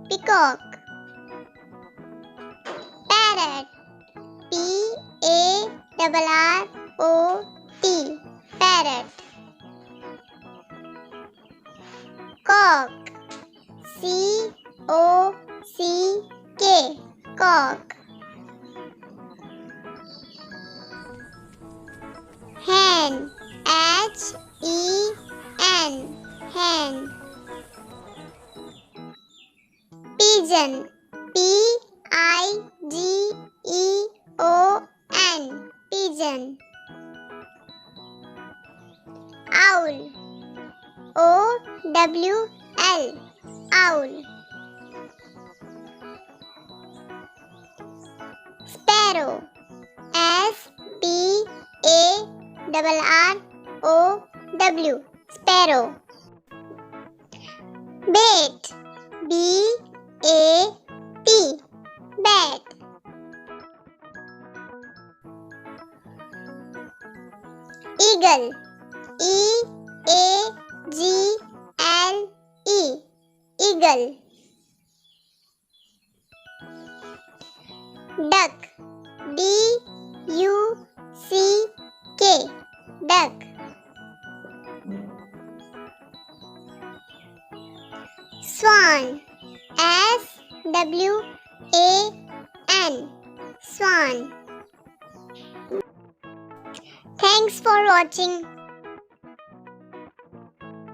peacock. Parrot, Parrot, parrot. Cock, cock. Hen, hen. Pigeon, pigeon. Owl, owl. Sparrow, sparrow. Bat, bat. Eagle, eagle. Duck, duck. Swan, swan. Thanks for watching.